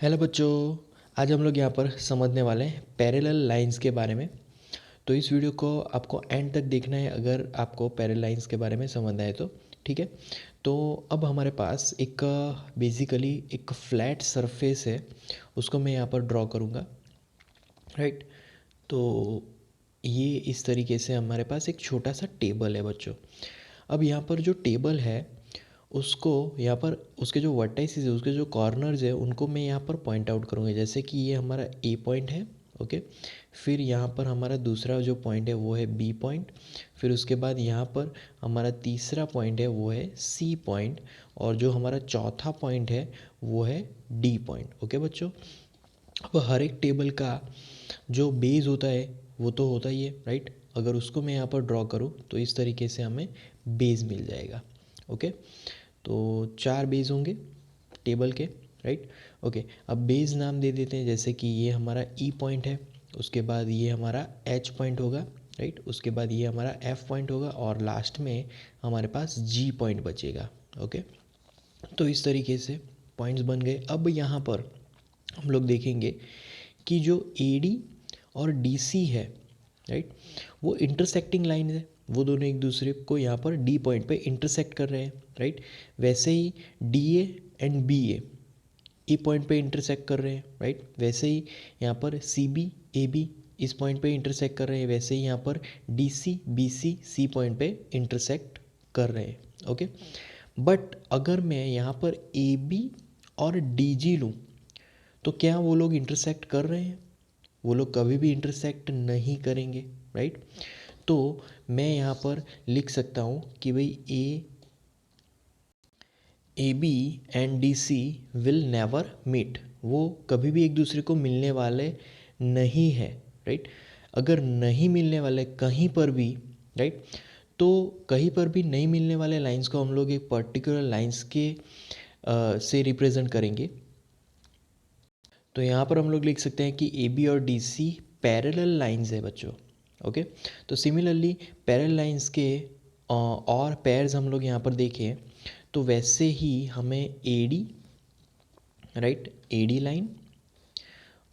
Hello बच्चों। आज हम लोग यहाँ पर समझने वाले हैं पैरेलल लाइंस के बारे में। तो इस वीडियो को आपको एंड तक देखना है अगर आपको पैरेलल लाइंस के बारे में समझना है तो ठीक है। तो अब हमारे पास एक बेसिकली एक फ्लैट सरफेस है, उसको मैं यहाँ पर ड्रॉ करूँगा, राइट। तो ये इस तरीके से हमारे पास एक छोटा सा टेबल है बच्चों। अब यहाँ पर जो टेबल है उसको यहाँ पर उसके जो वर्टाइसिस है, उसके जो कॉर्नर्स है, उनको मैं यहाँ पर पॉइंट आउट करूँगा। जैसे कि ये हमारा ए पॉइंट है, ओके। फिर यहाँ पर हमारा दूसरा जो पॉइंट है वो है बी पॉइंट। फिर उसके बाद यहाँ पर हमारा तीसरा पॉइंट है वो है सी पॉइंट। और जो हमारा चौथा पॉइंट है वो है डी पॉइंट, ओके बच्चों। अब हर एक टेबल का जो बेस होता है वो तो होता ही है, राइट। अगर उसको मैं यहाँ पर ड्रॉ करूँ तो इस तरीके से हमें बेस मिल जाएगा, ओके। तो 4 बेस होंगे टेबल के, राइट, ओके। अब बेस नाम दे देते हैं, जैसे कि ये हमारा ई पॉइंट है, उसके बाद ये हमारा एच पॉइंट होगा, राइट। उसके बाद ये हमारा एफ पॉइंट होगा और लास्ट में हमारे पास जी पॉइंट बचेगा, ओके। तो इस तरीके से पॉइंट्स बन गए। अब यहाँ पर हम लोग देखेंगे कि जो ए डी और डी सी है, राइट, वो इंटरसेक्टिंग लाइन है। वो दोनों एक दूसरे को यहाँ पर डी पॉइंट पे इंटरसेक्ट कर रहे हैं, राइट। वैसे ही D A and B A E point पे इंटरसेक्ट कर रहे हैं, राइट। वैसे ही यहाँ पर सी बी ए बी इस पॉइंट पे इंटरसेक्ट कर रहे हैं। वैसे ही यहाँ पर D C B C C point पे इंटरसेक्ट कर रहे हैं, ओके। बट अगर मैं यहाँ पर ए बी और डी जी लूँ तो क्या वो लोग इंटरसेक्ट कर रहे हैं? वो लोग कभी भी इंटरसेक्ट नहीं करेंगे, राइट। तो मैं यहाँ पर लिख सकता हूँ कि भाई A B and D C will never meet. वो कभी भी एक दूसरे को मिलने वाले नहीं है, राइट। अगर नहीं मिलने वाले कहीं पर भी, राइट, तो कहीं पर भी नहीं मिलने वाले लाइंस को हम लोग एक पर्टिकुलर लाइंस के से रिप्रेजेंट करेंगे। तो यहाँ पर हम लोग लिख सकते हैं कि ए बी और डी सी पैरेलल लाइंस है बच्चों, ओके। तो सिमिलरली पैरेलल लाइंस के और पेयर्स हम लोग यहाँ पर देखें तो वैसे ही हमें A D, right, A D line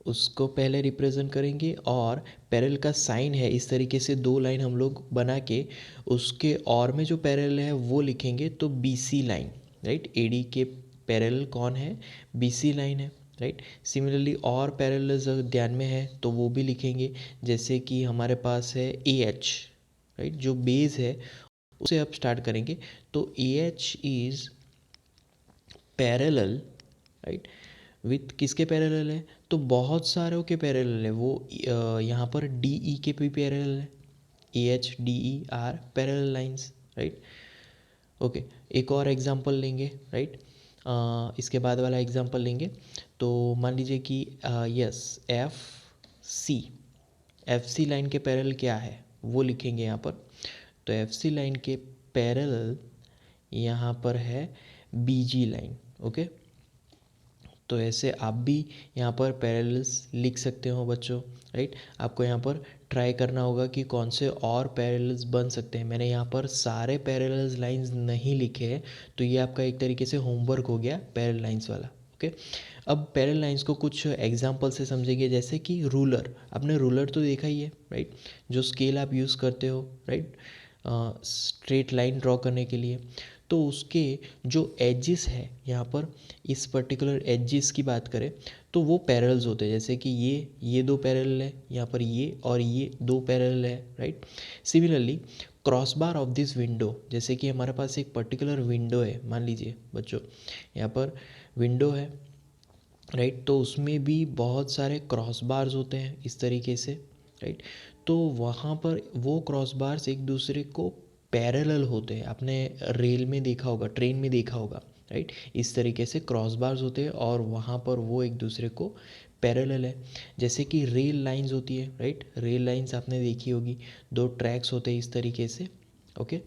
उसको पहले रिप्रेजेंट करेंगे और पैरेलल का साइन है इस तरीके से दो लाइन हम लोग बना के उसके और में जो पैरेलल है वो लिखेंगे तो B C line, right. A D के पैरेलल कौन है? बी सी लाइन है, राइट। सिमिलरली और पैरेलल्स ध्यान में है तो वो भी लिखेंगे, जैसे कि हमारे पास है ए एच, राइट, जो बेस है उसे अब स्टार्ट करेंगे। तो A H is parallel, right, with किसके पैरेलल है? तो बहुत सारों के पैरेलल है वो। यहाँ पर डी ई के भी पैरेलल है। A H D E R parallel lines, right, okay. एक और एग्जांपल लेंगे, राइट। इसके बाद वाला एग्जांपल लेंगे तो मान लीजिए कि yes F C, F C line के पैरेलल क्या है वो लिखेंगे यहाँ पर। तो एफ सी लाइन के पैरेलल यहाँ पर है बी जी लाइन, ओके। तो ऐसे आप भी यहाँ पर पैरेलल्स लिख सकते हो बच्चों, राइट। आपको यहाँ पर ट्राई करना होगा कि कौन से और पैरेलल्स बन सकते हैं। मैंने यहाँ पर सारे पैरेलल्स लाइंस नहीं लिखे हैं, तो ये आपका एक तरीके से होमवर्क हो गया पैरेलल लाइंस वाला, ओके। अब पैरेलल लाइंस को कुछ एग्जांपल से समझेंगे, जैसे कि रूलर। आपने रूलर तो देखा ही है, राइट, जो स्केल आप यूज़ करते हो, राइट, स्ट्रेट लाइन ड्रॉ करने के लिए। तो उसके जो एजेस है यहाँ पर इस पर्टिकुलर एजेस की बात करें तो वो पैरेलल्स होते हैं। जैसे कि ये दो पैरेलल है, यहाँ पर ये और ये दो पैरेलल है, right. Similarly cross bar of this window, जैसे कि हमारे पास एक पर्टिकुलर विंडो है, मान लीजिए बच्चों यहाँ पर विंडो है, राइट। तो उसमें भी बहुत सारे क्रॉस बार्स होते हैं इस तरीके से, राइट। तो वहाँ पर वो क्रॉस बार्स एक दूसरे को पैरेलल होते हैं। आपने रेल में देखा होगा, ट्रेन में देखा होगा, राइट। इस तरीके से क्रॉस बार्स होते हैं और वहाँ पर वो एक दूसरे को पैरेलल है। जैसे कि रेल लाइंस होती है, राइट, रेल लाइंस आपने देखी होगी, दो ट्रैक्स होते हैं इस तरीके से, ओके।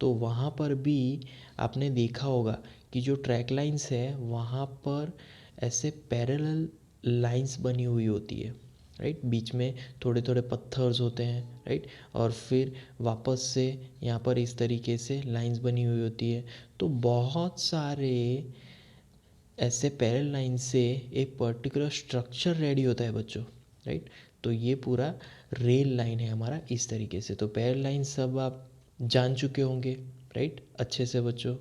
तो वहाँ पर भी आपने देखा होगा कि जो ट्रैक लाइंस है वहाँ पर ऐसे पैरेलल लाइंस बनी हुई होती है, राइट। बीच में थोड़े थोड़े पत्थर्स होते हैं, राइट। और फिर वापस से यहाँ पर इस तरीके से लाइंस बनी हुई होती है। तो बहुत सारे ऐसे पैरेलल लाइन से एक पर्टिकुलर स्ट्रक्चर रेडी होता है बच्चों, राइट। तो ये पूरा रेल लाइन है हमारा इस तरीके से। तो पैरेलल लाइन सब आप जान चुके होंगे, राइट, अच्छे से बच्चों।